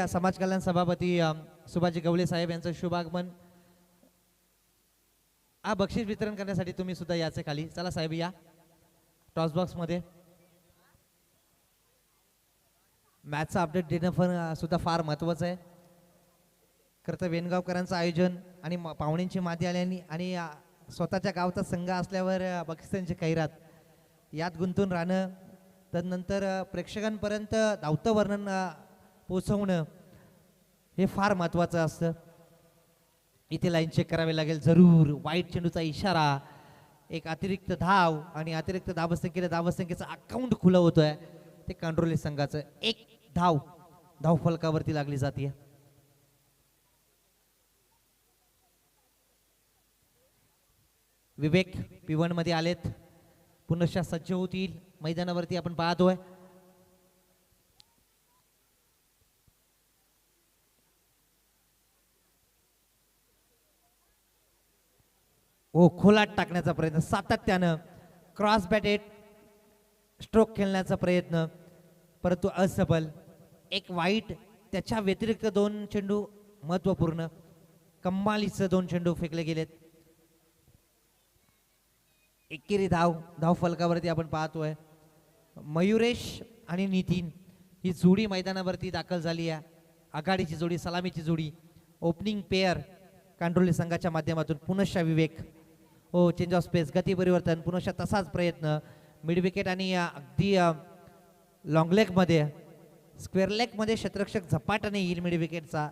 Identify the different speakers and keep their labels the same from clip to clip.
Speaker 1: समाज कल्याण सभापती सुभाजी गवळे साहेब यांचं शुभागमन बक्षीस वितरण करण्यासाठी तुम्ही सुद्धा याचे खाली चला साहेब या टॉस बॉक्स मध्ये मॅचचा अपडेट देणं पण सुद्धा फार महत्त्वाचं आहे. खरं तर वेणगावकरांचं आयोजन आणि पाहुण्यांची मादी आल्याने आणि स्वतःच्या गावचा संघ असल्यावर बक्षिसांची खैरात यात गुंतून राहणं तदनंतर प्रेक्षकांपर्यंत धावतं वर्णन पोहोचवणं हे फार महत्त्वाचं असतं. इथे लाईन चेक करावी लागेल जरूर. वाईट चेंडूचा इशारा, एक अतिरिक्त धाव आणि अतिरिक्त धावसंख्येचं अकाउंट खुलं होतोय ते कांड्रोली संघाचं. एक धाव फलकावरती लागली जाते. विवेक P1 मध्ये आलेत, पुनश्च सज्ज होतील मैदानावरती आपण पाहतोय. खोलात टाकण्याचा प्रयत्न सातत्यानं, क्रॉस बॅटेड स्ट्रोक खेळण्याचा प्रयत्न परंतु असफल. एक वाईट, त्याच्या व्यतिरिक्त दोन चेंडू महत्वपूर्ण, कम्मालीचे दोन चेंडू फेकले गेलेत. एकेरी धाव फलकावरती आपण पाहतोय. मयुरेश आणि नितीन ही जोडी मैदानावरती दाखल झाली आहे. आघाडीची जोडी, सलामीची जोडी, ओपनिंग पेअर कांड्रोली संघाच्या माध्यमातून. पुनश्च विवेक चेंज ऑफ स्पेस, गती परिवर्तन, पुनश्च तसाच प्रयत्न मिड विकेट आणि अगदी लॉंग लेग मध्ये, स्क्वेअर लेग मध्ये क्षेत्ररक्षक झपाट्याने येईल मिड विकेटचा.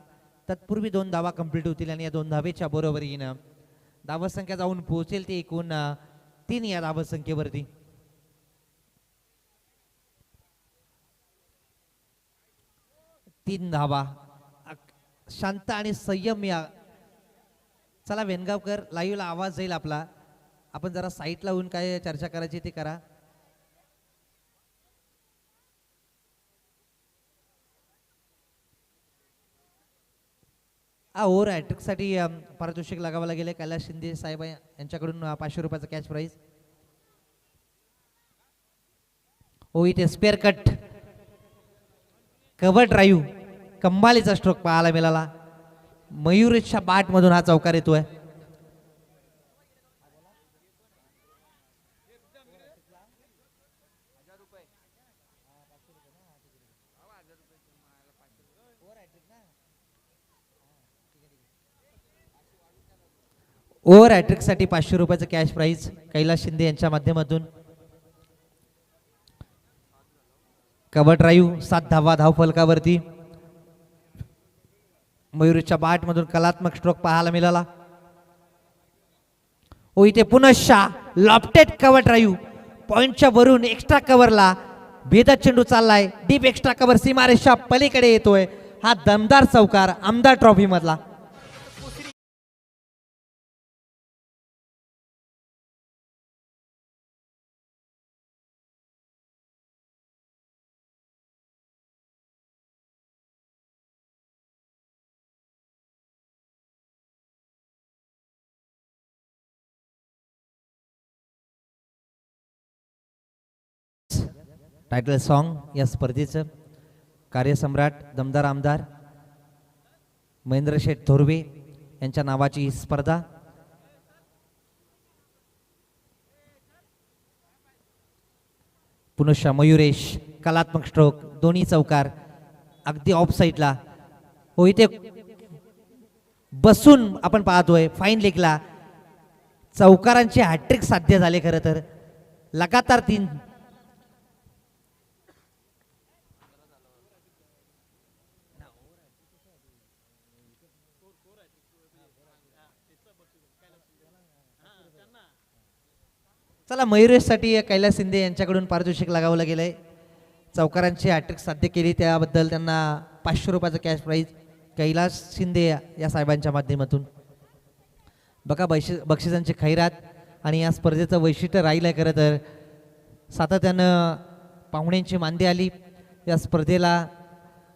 Speaker 1: तत्पूर्वी 2 धावा कंप्लीट होतील आणि या 2 धावेच्या बरोबरीनं धावसंख्या जाऊन पोहोचेल ती एकूण 3 या धावसंख्येवरती. तीन धावा, शांत आणि संयम या. चला वेणगावकर, लाईव्हला आवाज जाईल आपला, आपण जरा साईटला होऊन काय चर्चा करायची ते करा. ओव्हर हॅट्रिक साठी पारितोषिक लगावं लागेल. कैलास शिंदे साहेब यांच्याकडून 500 रुपयाचा कॅश प्राइज. इथे स्पेअर कट, कव्हर ड्राईव्ह, कम्मालीचा स्ट्रोक पाहायला मिळाला. मयुरेशच्या बाट मधून हा चौकार येतोय. ओव्हर हॅट्रिक साठी 500 रुपयाचं कॅश प्राइज कैलास शिंदे यांच्या माध्यमातून. कव्हर ड्राईव्ह, 7 धावा धाव फलकावरती. मयुरेशच्या बाट मधून कलात्मक स्ट्रोक पाहायला मिळाला. इथे पुनश्च लॉफ्टेड कव्हर ड्राईव्ह, पॉइंटच्या वरून एक्स्ट्रा कव्हरला भेदक चेंडू चाललाय. डीप एक्स्ट्रा कव्हर सीमारेषा पलीकडे येतोय. हा दमदार चौकार आमदार ट्रॉफी मधला. टायटल सॉन्ग या स्पर्धेचं कार्यसम्राट दमदार आमदार महेंद्र शेठ थोरवे यांच्या नावाची ही स्पर्धा. पुनश्च मयुरेश, कलात्मक स्ट्रोक, दोन्ही चौकार अगदी ऑफ साईडला. इथे बसून आपण पाहतोय फाईन लेगला चौकारांचे हॅट्रिक साध्य झाले. खरं तर लगातार 3. चला मयुरेशसाठी कैलास शिंदे यांच्याकडून पारितोषिक लगावलं गेलंय. चौकारांची हॅट्रिक साध्य केली त्याबद्दल त्यांना 500 रुपयाचं कॅश प्राइज कैलास शिंदे या साहेबांच्या माध्यमातून. बघा बक्षिसांची खैरात आणि या स्पर्धेचं वैशिष्ट्य राहिलंय. खरं तर सातत्यानं पाहुण्यांची मांदी आली या स्पर्धेला.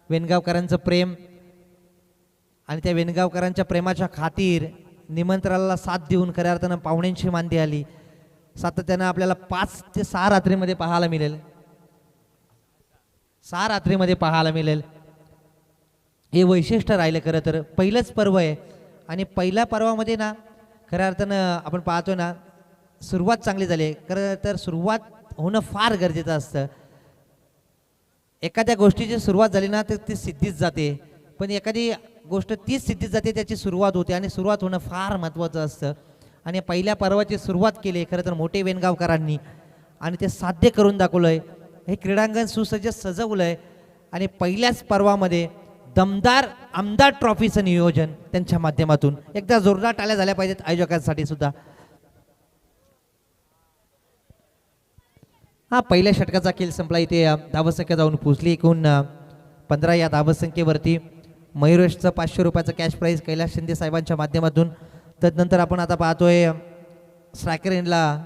Speaker 1: वेणगावकरांचं प्रेम आणि त्या वेणगावकरांच्या प्रेमाच्या खातीर निमंत्रणाला साथ देऊन खऱ्या अर्थानं पाहुण्यांची मांदी आली. सातत्यानं आपल्याला 5 ते 6 रात्रीमध्ये पाहायला मिळेल. 6 रात्रीमध्ये पाहायला मिळेल. हे वैशिष्ट्य राहिलं खरं तर. पहिलंच पर्व आहे आणि पहिल्या पर्वामध्ये ना खऱ्या अर्थानं आपण पाहतो ना सुरुवात चांगली झाली आहे. खरं तर सुरुवात होणं फार गरजेचं असतं. एखाद्या गोष्टीची सुरुवात झाली ना तर ती सिद्धीच जाते, पण एखादी गोष्ट तीच सिद्धीत जाते त्याची सुरुवात होते आणि सुरुवात होणं फार महत्त्वाचं असतं. आणि पहिल्या पर्वाची सुरुवात केली खरं तर मोठे वेणगावकरांनी आणि ते साध्य करून दाखवलं आहे. हे क्रीडांगण सुसज्ज सजवलं आहे आणि पहिल्याच पर्वामध्ये दमदार आमदार ट्रॉफीचं नियोजन त्यांच्या माध्यमातून. एकदा जोरदार टाळ्या झाल्या पाहिजेत आयोजकांसाठी सुद्धा. हा पहिल्या षटकाचा खेळ संपला. इथे धावसंख्या जाऊन पोहोचली एकूण 15 या धावसंख्येवरती. मयुरेशचं 500 रुपयाचं कॅश प्राईज कैलास शिंदे साहेबांच्या माध्यमातून. तदनंतर आपण आता पाहतोय स्ट्रायकर एंडला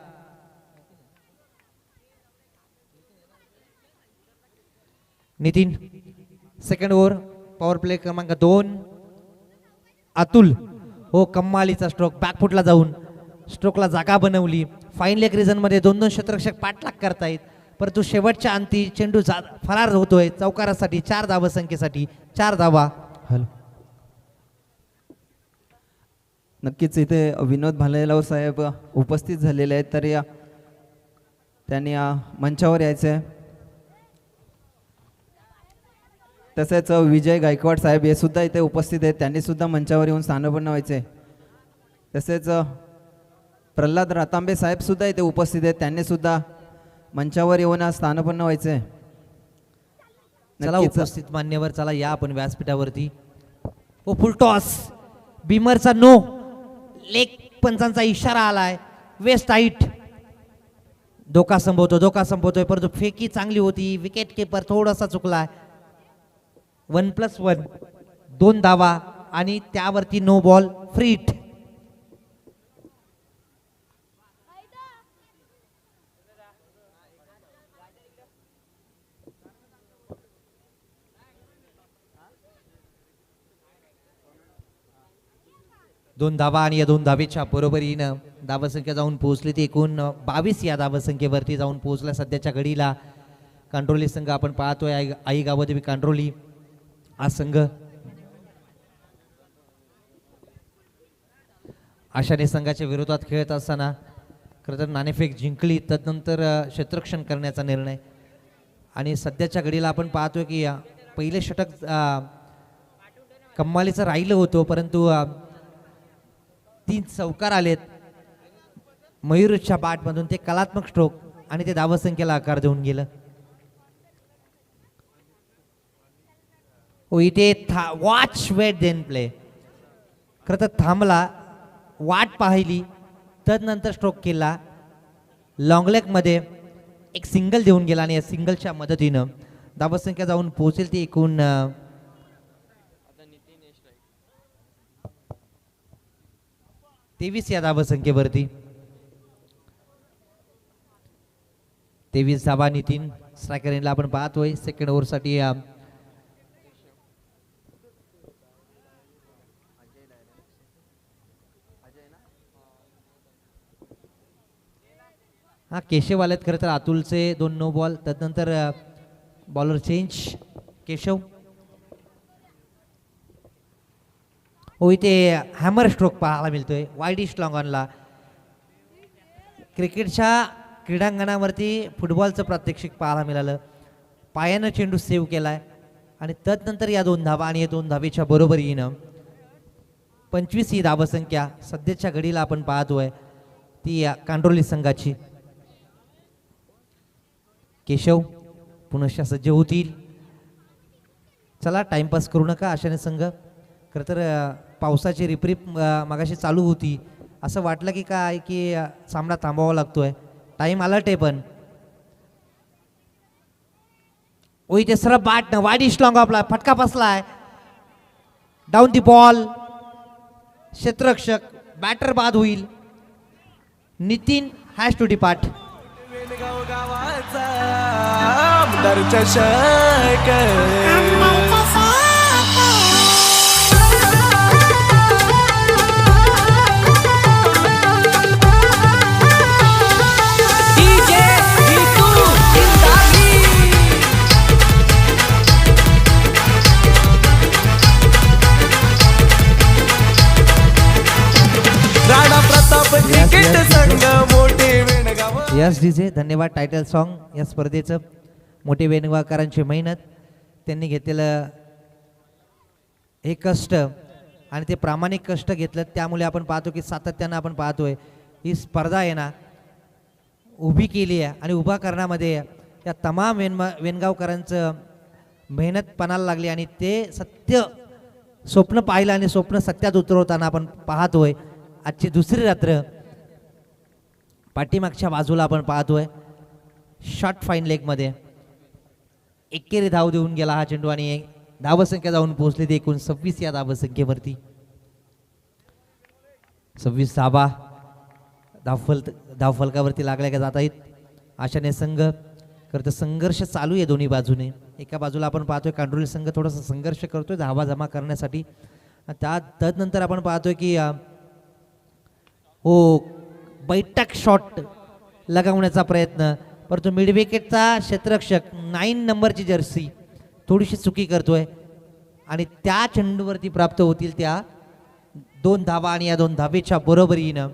Speaker 1: Nitin. Second over power play क्रमांक 2 अतुल. हो कम्मालीचा स्ट्रोक बॅकफुटला जाऊन स्ट्रोकला जागा बनवली. फाईन लेग रिझनमध्ये 2-2 क्षेत्ररक्षक पाठलाग करतायत, परंतु शेवटच्या अंती चेंडू फरार होतोय चौकारासाठी 4 धावसंख्येसाठी 4 धावा. हॅलो
Speaker 2: नक्कीच इथे विनोद भालेराव साहेब उपस्थित झालेले आहेत, तर या त्यांनी मंचावर यायचं आहे. तसेच विजय गायकवाड साहेब हे सुद्धा इथे उपस्थित आहेत, त्यांनी सुद्धा मंचावर येऊन स्थानापन्न व्हायचे. तसेच प्रल्हाद रातांबे साहेब सुद्धा इथे उपस्थित आहेत, त्यांनी सुद्धा मंचावर येऊन स्थानापन्न व्हायचे.
Speaker 1: चला उपस्थित मान्यवर चला या आपण व्यासपीठावरती. ओ फुल टॉस बिमरचा नो. लेग पंचांचा इशारा आलाय. वेस्ट हाईट धोका संपवतोय परंतु फेकी चांगली होती. विकेट किपर थोडासा चुकलाय. 1+1 2 धावा आणि त्यावरती नो बॉल फ्री हिट. दोन धावा आणि या 2 धावेच्या बरोबरीनं धावसंख्या जाऊन पोहोचली ती एकूण 22 या धावसंख्येवरती जाऊन पोहोचला सध्याच्या घडीला. कांट्रोली संघ आपण पाहतोय आई गावदेवी कांट्रोली हा संघ आशाने संघाच्या विरोधात खेळत असताना खरं तर नाणेफेक जिंकली. तदनंतर क्षेत्ररक्षण करण्याचा निर्णय आणि सध्याच्या घडीला आपण पाहतोय की पहिले षटक कम्मालीचं राहिलं होतं, परंतु 3 चौकार आलेत मयूरच्या बॅटमधून. ते कलात्मक स्ट्रोक आणि ते धावसंख्येला आकार देऊन गेलं. इथे वॉच वेट देन प्ले. खरं तर थांबला, वाट पाहिली, तदनंतर स्ट्रोक केला. लॉंग लेगमध्ये एक सिंगल देऊन गेला आणि या सिंगलच्या मदतीनं धावसंख्या जाऊन पोहोचेल ती एकूण 23 या धावसंख्येवरती. 23 धावा नितीन स्ट्रायकर एंडला आपण पाहतोय. सेकंड ओव्हरसाठी हा केशव आलेत. खरं तर अतुलचे 2 नो बॉल. तदनंतर बॉलर चेंज केशव. इथे हॅमर स्ट्रोक पाहायला मिळतोय वाईडिश लॉंग ऑनला. क्रिकेटच्या क्रीडांगणावरती फुटबॉलचं प्रात्यक्षिक पाहायला मिळालं. पायानं चेंडू सेव्ह केलाय आणि तदनंतर या 2 धावा आणि या 2 धावेच्या बरोबरीनं 25 ही धावसंख्या सध्याच्या घडीला आपण पाहतोय ती कांट्रोली संघाची. केशव पुनश्च सज्ज होतील. चला टाइमपास करू नका आशाने संघ. खरं तर पावसाची रिपरिप मगाशी चालू होती, असं वाटलं की काय की सामना थांबवावा लागतोय. टाइम अलर्ट आहे पण इथे सरळ बॅट वाईडिश लॉंग आपला फटका बसलाय. Down the ball. क्षेत्ररक्षक बॅटर बाद होईल. Nitin has to depart.
Speaker 3: थेट संग मोठे वेणगाव
Speaker 1: यस डीजे धन्यवाद. टायटल सॉन्ग या स्पर्धेचं मोठे वेणगावकरांची मेहनत, त्यांनी घेतलेलं हे कष्ट आणि ते प्रामाणिक कष्ट घेतलं, त्यामुळे आपण पाहतो की सातत्यानं आपण पाहतोय ही स्पर्धा आहे ना उभी केली आहे आणि उभा करण्यामध्ये या तमाम वेणगावकरांचं मेहनत पणाला लागली आणि ते सत्य स्वप्न पाहिलं आणि स्वप्न सत्यात उतरवताना आपण पाहतोय. आजची दुसरी रात्र पाठीमागच्या बाजूला आपण पाहतोय शॉर्ट फाईन लेगमध्ये एकेरी धाव देऊन गेला हा चेंडू आणि धावसंख्या जाऊन पोहोचली ती एकूण 26 या धावसंख्येवरती. 26 धाबा धावफलकावरती लागल्या का जात आहेत. अशाने संघ खरं तर संघर्ष चालू आहे दोन्ही बाजूने. एका बाजूला आपण पाहतोय कांडोली संघ थोडासा संघर्ष करतोय धावा जमा करण्यासाठी. तदनंतर आपण पाहतोय की हो बैठक शॉट लगावण्याचा प्रयत्न, परंतु मिड विकेटचा क्षेत्ररक्षक 9 नंबरची जर्सी थोडीशी चुकी करतोय आणि त्या चेंडूवरती प्राप्त होतील त्या 2 धावा आणि या 2 धावेच्या बरोबरीनं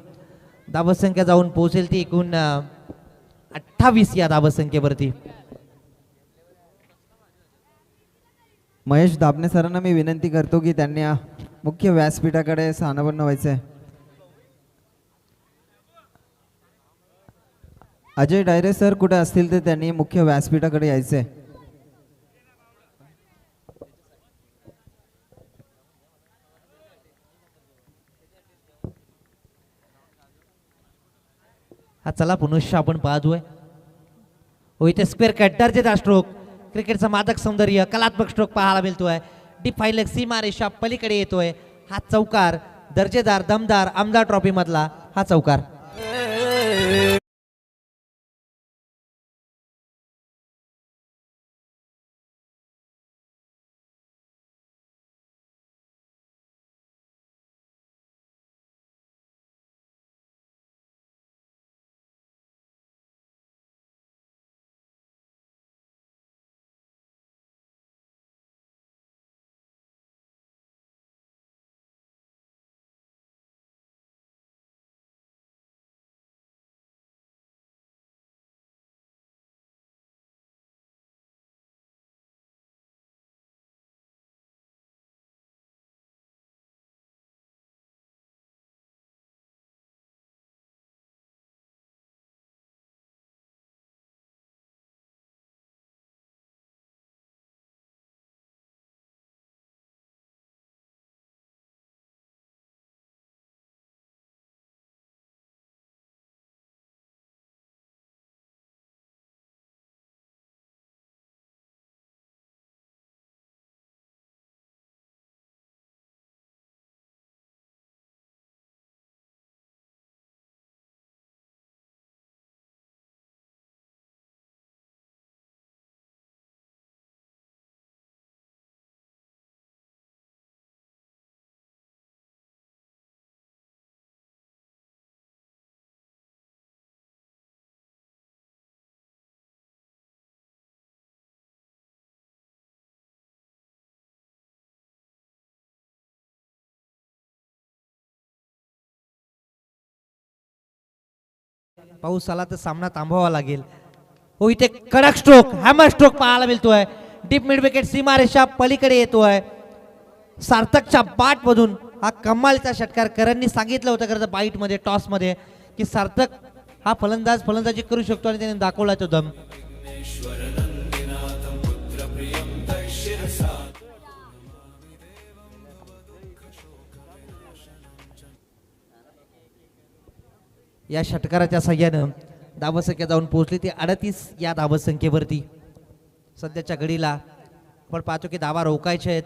Speaker 1: धावसंख्या जाऊन पोहोचेल ती एकूण 28 या धावसंख्येवरती.
Speaker 2: महेश दाबणे सरांना मी विनंती करतो की त्यांनी मुख्य व्यासपीठाकडे स्थानापन्न व्हायचे. अजय डायरे सर कुठे असतील तर त्यांनी मुख्य व्यासपीठाकडे यायचे.
Speaker 1: हा चला पुनश्च आपण पाहतोय हो इथे स्क्वेअर कट दर्जेदार स्ट्रोक, क्रिकेटचा मादक सौंदर्य, कलात्मक स्ट्रोक पाहायला मिळतोय. डीप फाईन लेग सीमा रेषा पलीकडे येतोय. हा चौकार दर्जेदार दमदार आमदार ट्रॉफी मधला हा चौकार. पाऊस आला तर सामना थांबवावा लागेल. हो इथे कडक स्ट्रोक हॅमर स्ट्रोक पाहायला मिळतोय. डीप मिड विकेट सीमारेषा पलीकडे येतोय. सार्थकच्या बाट मधून हा कमालीचा षटकार. करणनी सांगितलं होतं खरं बाईट मध्ये टॉस मध्ये की सार्थक हा फलंदाजी करू शकतो आणि त्याने दाखवला तो दम. या षटकाराच्या सहाय्यानं धावसंख्या जाऊन पोहोचली ती 38 या धावसंख्येवरती. सध्याच्या घडीला आपण पाहतो की धावा रोखायच्या आहेत,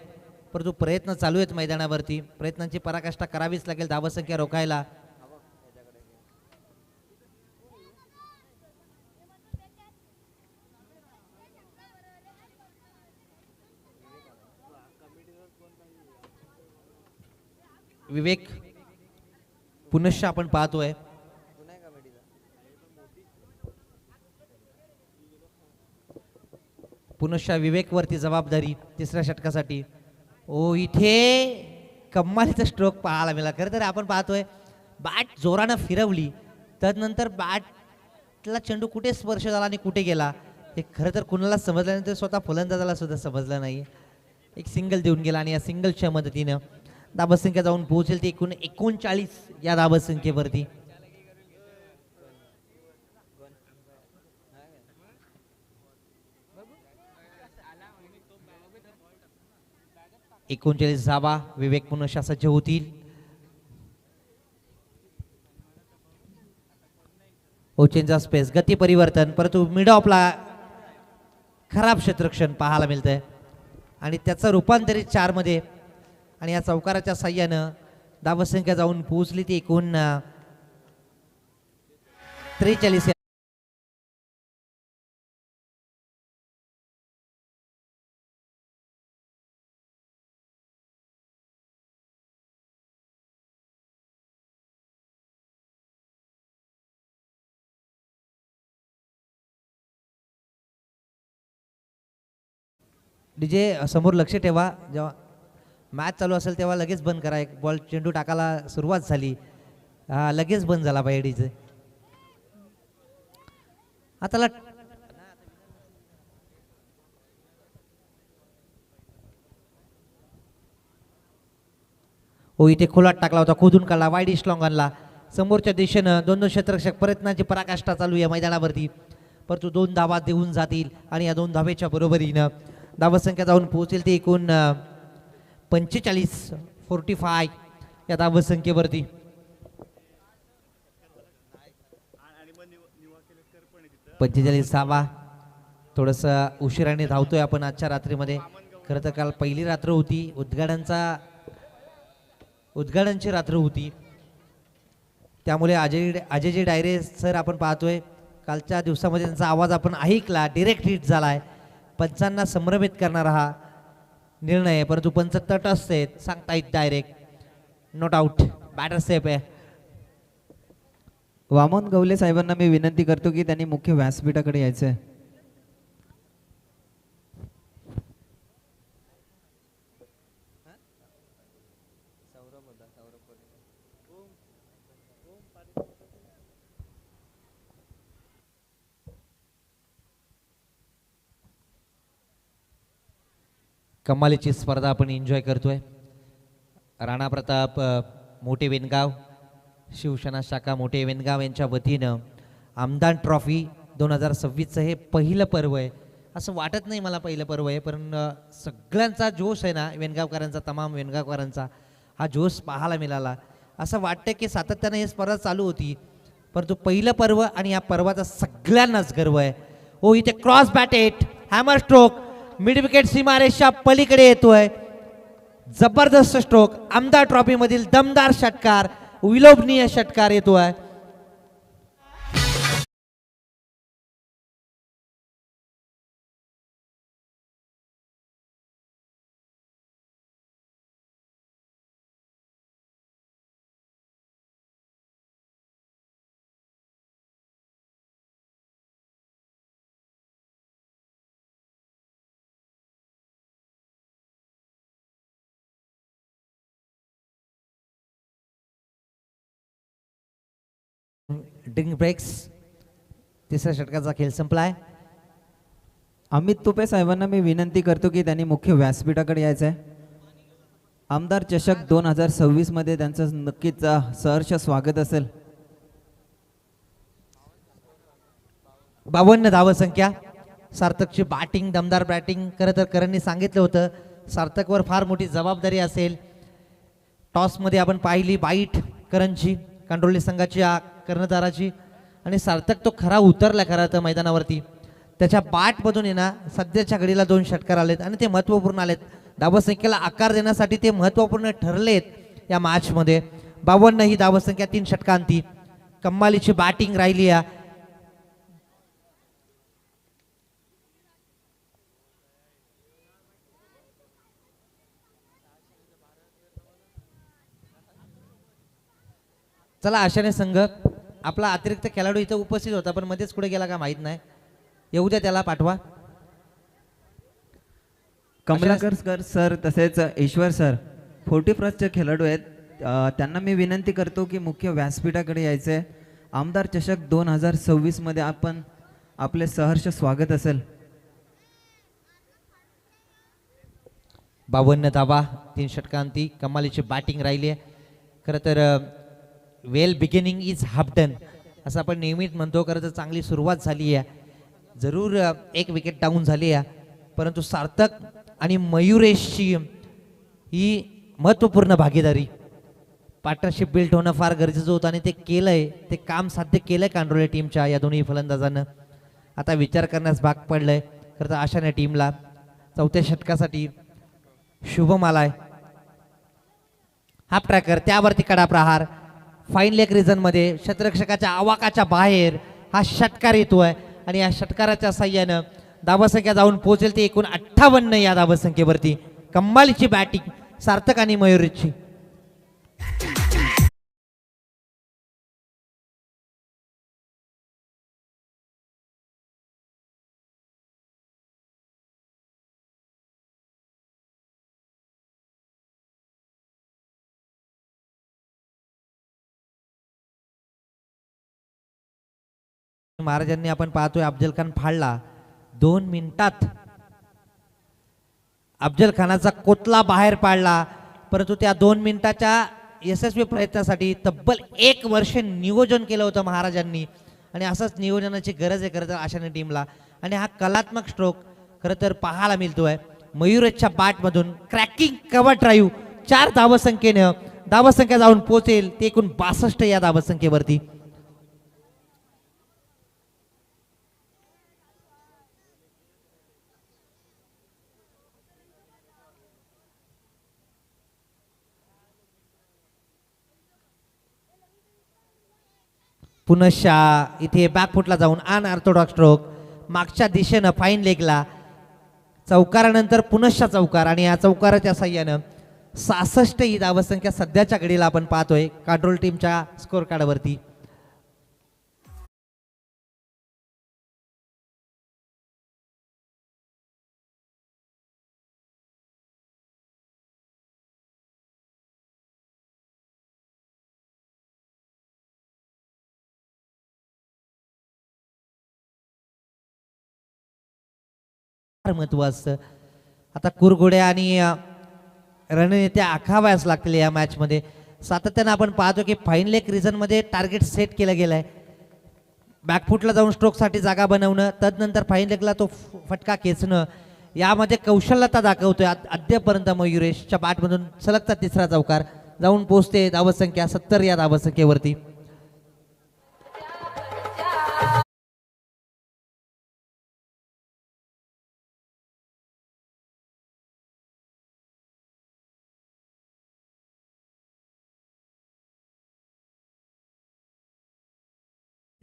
Speaker 1: परंतु प्रयत्न चालू आहेत मैदानावरती. प्रयत्नांची पराकाष्ठा करावीच लागेल धावसंख्या रोखायला. विवेक पुनश्च आपण पाहतोय पुनश्च विवेकवरती जबाबदारी तिसऱ्या षटकासाठी. ओ इथे कम्मालीचा स्ट्रोक पाहायला मिळाला. खरं तर आपण पाहतोय बॅट जोरानं फिरवली त्यानंतर बॅटला चेंडू कुठे स्पर्श झाला आणि कुठे गेला हे खरं तर कुणाला समजलं नाही, तर स्वतः फलंदाजाला सुद्धा समजलं नाही. एक सिंगल देऊन गेला आणि या सिंगलच्या मदतीनं धावसंख्या जाऊन पोहोचेल ती एकूण 39 या धावसंख्येवरती. एकोणचाळीस धावा विवेक पुनशा सज्ज होतील. ओचेंचा स्पेस गती परिवर्तन, परंतु मिड ऑफला खराब क्षेत्ररक्षण पाहायला मिळतंय आणि त्याचं रूपांतरित 4 मध्ये आणि या चौकाराच्या साह्यानं धावसंख्या जाऊन पोहोचली ती एकूण 43. डीजे समोर लक्ष ठेवा, जेव्हा मॅच चालू असेल तेव्हा लगेच बंद करा. एक बॉल चेंडू टाकायला सुरुवात झाली, लगेच बंद झाला पाहिजे डीजे. आता हो इथे खोलात टाकला होता, खोदून काढला, वाईड स्लॉंग आणला समोरच्या दिशेनं. दोन क्षेत्ररक्षक प्रयत्नाची पराकाष्ठा चालू आहे मैदानावरती, परंतु 2 धावा देऊन जातील आणि या 2 धावेच्या बरोबरीनं धावसंख्या जाऊन पोहोचेल ती एकूण 45 या धावसंख्येवरती. धावा. थोडंसं उशिराने धावतोय आपण आजच्या रात्रीमध्ये. खरं तर काल पहिली रात्र होती, उद्घाटनची रात्र होती, त्यामुळे अजयजी डायरे सर आपण पाहतोय कालच्या दिवसामध्ये त्यांचा आवाज आपण ऐकला, डिरेक्ट हिट झालाय. पंचांना संभ्रमित करणारा हा निर्णय आहे, परंतु पंच तटस्थ आहेत, सांगता येत direct not out, batter safe आहे.
Speaker 2: वामन गवले साहेबांना मी विनंती करतो की त्यांनी मुख्य व्यासपीठाकडे यायचं आहे.
Speaker 1: कमालीची स्पर्धा आपण एन्जॉय करतोय. राणा प्रताप मोठे वेनगाव, शिवसेना शाखा मोठे वेनगाव यांच्या वतीनं आमदार ट्रॉफी 2026चं हे पहिलं पर्व आहे. असं वाटत नाही मला पहिलं पर्व आहे, पण सगळ्यांचा जोश आहे ना, वेनगावकरांचा, तमाम वेनगावकरांचा हा जोश पाहायला मिळाला. असं वाटतं की सातत्यानं ही स्पर्धा चालू होती, परंतु पहिलं पर्व आणि या पर्वाचा सगळ्यांनाच गर्व आहे. हो इथे cross batted, hammer stroke, mid wicket सीमारेषा पलीकडे येतोय, जबरदस्त स्ट्रोक. आमदार ट्रॉफी मधील दमदार षटकार, विलोभनीय षटकार येतोय. ड्रिंक ब्रेक्स, तिसऱ्या षटकाचा खेळ संपलाय.
Speaker 2: अमित तुपे साहेबांना मी विनंती करतो की त्यांनी मुख्य व्यासपीठाकडे यायचं आहे. आमदार चषक 2026 मध्ये त्यांचं नक्कीच सहर्ष स्वागत असेल.
Speaker 1: 52 धावसंख्या. सार्थकची बॅटिंग, दमदार बॅटिंग. खरं तर करणनी सांगितलं होतं सार्थकवर फार मोठी जबाबदारी असेल. टॉसमध्ये आपण पाहिली बाईट करणची, कांडोली संघाच्या कर्णधाराची, आणि सार्थक तो खरा उतरला खरा तर मैदानावरती. त्याच्या बॅटमधून आहे ना सध्याच्या घडीला 2 षटकार आलेत आणि ते महत्त्वपूर्ण आलेत. धावसंख्येला आकार देण्यासाठी ते महत्त्वपूर्ण ठरलेत या मॅचमध्ये. 52 ही धावसंख्या 3 षटकांती. कम्मालीची बॅटिंग राहिली या. चला आशाने संघ आपला अतिरिक्त खेळाडू इथं उपस्थित होता, पण मध्येच कुठे गेला का माहित नाही. येऊ द्या, त्याला पाठवा.
Speaker 2: कमलाकर सर तसेच ईश्वर सर 40 प्लसचे खेळाडू आहेत, त्यांना मी विनंती करतो की मुख्य व्यासपीठाकडे यायचं आहे. आमदार चषक 2026 मध्ये आपण आपले सहर्ष स्वागत असेल.
Speaker 1: 52 धावा 3 षटकांती कमालीची बॅटिंग राहिली आहे. खरं तर वेल बिगिनिंग इज हाफ डन असं आपण नेहमीच म्हणतो. खरं तर चांगली सुरुवात झाली आहे. जरूर एक विकेट डाऊन झाली आहे, परंतु सार्थक आणि मयुरेशची ही महत्त्वपूर्ण भागीदारी पार्टनरशिप बिल्ड होणं फार गरजेचं होतं आणि ते केलंय. ते काम साध्य केलंय कांडोळे टीमच्या या दोन्ही फलंदाजांना. आता विचार करण्यास भाग पडलंय. खरं तर अशाने टीमला चौथ्या षटकासाठी शुभम आलाय. हाफ ट्रॅकर त्यावरती कडा प्रहार फाईन लेग रिझन मध्ये क्षेत्ररक्षकाच्या आवाकाच्या बाहेर हा षटकार येतोय आणि या षटकाराच्या साह्यानं धावसंख्या जाऊन पोहोचेल ती एकूण 58 या धावसंख्येवरती. कमालीची बॅटिंग सार्थक आणि मयुरेशची. महाराजांनी आपण पाहतोय अफजल खान फाडला 2 मिनिटात. अफजल खानाचा कोतला बाहेर पाडला, परंतु त्या 2 मिनिटाच्या यशस्वी प्रयत्नासाठी तब्बल 1 वर्ष नियोजन केलं होतं महाराजांनी आणि असंच नियोजनाची गरज आहे खरं तर अशाने टीमला. आणि हा कलात्मक स्ट्रोक खरं तर पाहायला मिळतोय मयुरेशच्या बॅटमधून. क्रॅकिंग कव्हर ड्राईव्ह 4 धावसंख्येनं धावसंख्या जाऊन पोहोचेल ते एकूण 62 या धावसंख्येवरती. पुनश्चा इथे बॅकफुटला जाऊन अनऑर्थोडॉक्स स्ट्रोक मागच्या दिशेनं फाईन लेगला चौकारानंतर पुनश्चा चौकार आणि या चौकाराच्या साह्यानं 66 ही धावसंख्या सध्याच्या घडीला आपण पाहतोय कंट्रोल टीमच्या स्कोर कार्डवरती. महत्व असतं. आता कुरघोड्या आणि रणनीत्या आखाव्यास लागतील या मॅच मध्ये. सातत्यानं आपण पाहतो की फाईन लेग रिझन मध्ये टार्गेट सेट केलं गेलंय. बॅकफुटला जाऊन स्ट्रोकसाठी जागा बनवणं, तदनंतर फाईन लेगला तो फटका खेचणं, यामध्ये कौशल्यता दाखवतोय अद्यापर्यंत मयुरेशच्या बॅटमधून. सलगचा 3रा चौकार जाऊन पोहोचते धावसंख्या 70 या धावसंख्येवरती.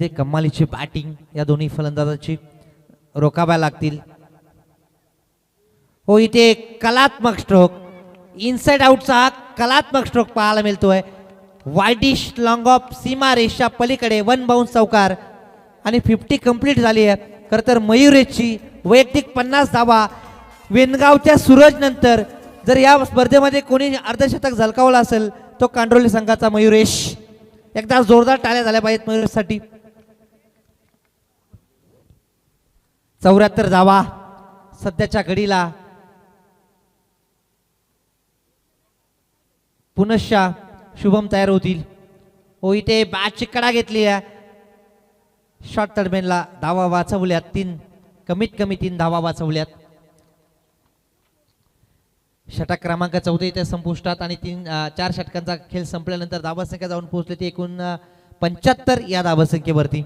Speaker 1: ते कमालीची बॅटिंग या दोन्ही फलंदाजाची रोखाव्या लागतील. हो इथे कलात्मक स्ट्रोक इनसाइड आउटचा कलात्मक स्ट्रोक पाहायला मिळतोय. वाईडिश लॉंग ऑफ सीमा रेषा पलीकडे 1 बाउन्स चौकार आणि 50 कंप्लीट झाली आहे. खरं तर मयुरेशची वैयक्तिक 50 धावा वेनगावच्या सूरज नंतर जर या स्पर्धेमध्ये कोणी अर्धशतक झलकावला असेल तो कांडोली संघाचा मयुरेश. एकदा जोरदार टाळ्या झाल्या पाहिजेत मयुरेशसाठी. 74 धावा सध्याच्या घडीला. पुनश्चा शुभम तयार होतील. हो इथे बॅटची कडा घेतली आहे. शॉर्ट तडमेनला धावा वाचवल्यात 3, कमीत कमी 3 धावा वाचवल्यात. षटक क्रमांक 14 इथे संपुष्टात आणि 4 षटकांचा खेळ संपल्यानंतर धावसंख्या जाऊन पोहोचली ती एकूण 75 या धावसंख्येवरती.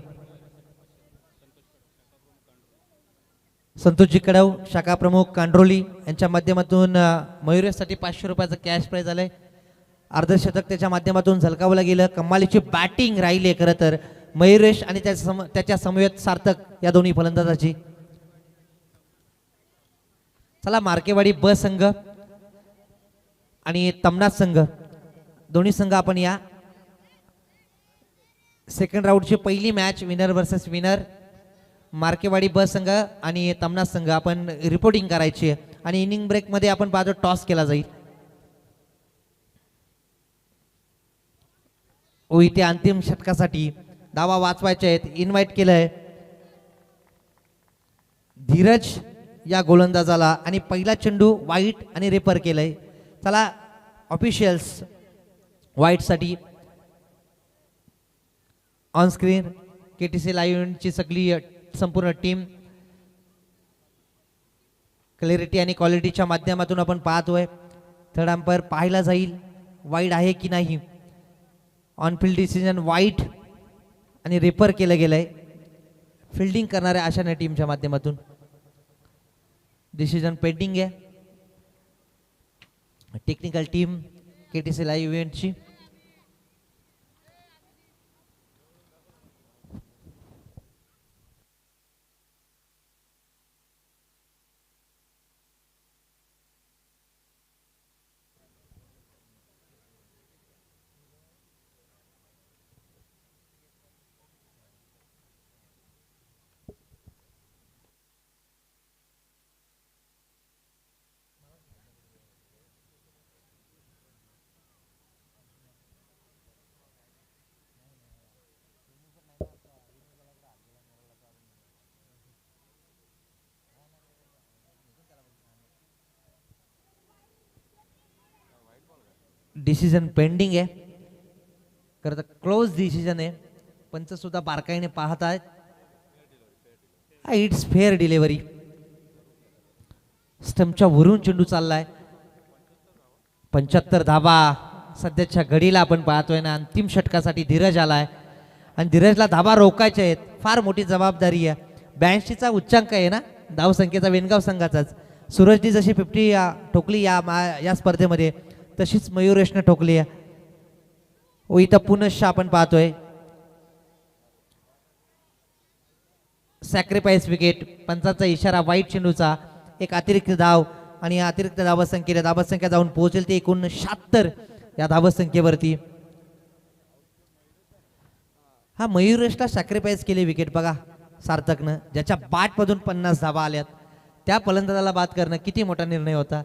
Speaker 1: संतोषजी कडव शाखा प्रमुख कांड्रोली यांच्या माध्यमातून मयुरेशसाठी 500 रुपयाचं कॅश प्राइज आलंय. अर्धशतक त्याच्या माध्यमातून झलकावलं गेलं. कमालीची बॅटिंग राहिली खरं तर मयुरेश आणि त्याच्या समवेत सार्थक या दोन्ही फलंदाजाची. चला मार्केवाडी ब संघ आणि तमनाथ संघ दोन्ही संघ आपण या सेकंड राऊंडची पहिली मॅच विनर वर्सेस विनर मार्केवाडी ब संघ आणि तमनाथ संघ आपण रिपोर्टिंग करायची आहे आणि इनिंग ब्रेक मध्ये आपण पाहतो टॉस केला जाईल. इथे अंतिम षटकासाठी धावा वाचवायचे आहेत. इन्व्हाइट केलंय धीरज या गोलंदाजाला आणि पहिला चेंडू वाईट आणि रेपर केलंय. चला ऑफिशियल्स वाईटसाठी ऑन स्क्रीन KTC लाईव्हची सगळी संपूर्ण टीम क्लॅरिटी आणि क्वालिटीच्या माध्यमातून आपण पाहतोय. थर्ड अंपायर पाहायला जाईल वाईट आहे की नाही. ऑन फील्ड डिसिजन वाईट आणि रेपर केलं गेलंय फिल्डिंग करणाऱ्या अशा टीमच्या माध्यमातून. डिसिजन पेंडिंग आहे. टेक्निकल टीम KTC लाईव्ह इव्हेंटची डिसिजन पेंडिंग आहे. खरं तर क्लोज डिसिजन आहे. पंच सुद्धा बारकाईने पाहत आहेत. It's fair delivery. स्टंपच्या वरून चेंडू चाललाय. 75 धाबा सध्याच्या घडीला आपण पाहतोय ना. अंतिम षटकासाठी धीरज आलाय आणि धीरजला धाबा रोखायचे आहेत. फार मोठी जबाबदारी आहे. 82चा उच्चांक आहे ना धावसंख्येचा वेणगाव संघाचाच. सूरजनी जशी 50 ठोकली या स्पर्धेमध्ये तशीच मयुरेशनं ठोकली आहे. इथं पुनश्च आपण पाहतोय सॅक्रिफाईस विकेट. पंचाचा इशारा वाईट चेंडूचा. एक अतिरिक्त धाव आणि या अतिरिक्त धावसंख्या जाऊन पोहोचेल ते 69 या धावसंख्येवरती. हा मयुरेशला सॅक्रिफाईस केली विकेट बघा सार्थकनं. ज्याच्या बॅटमधून 50 धावा आल्यात त्या फलंदाजाला बाद करणं किती मोठा निर्णय होता.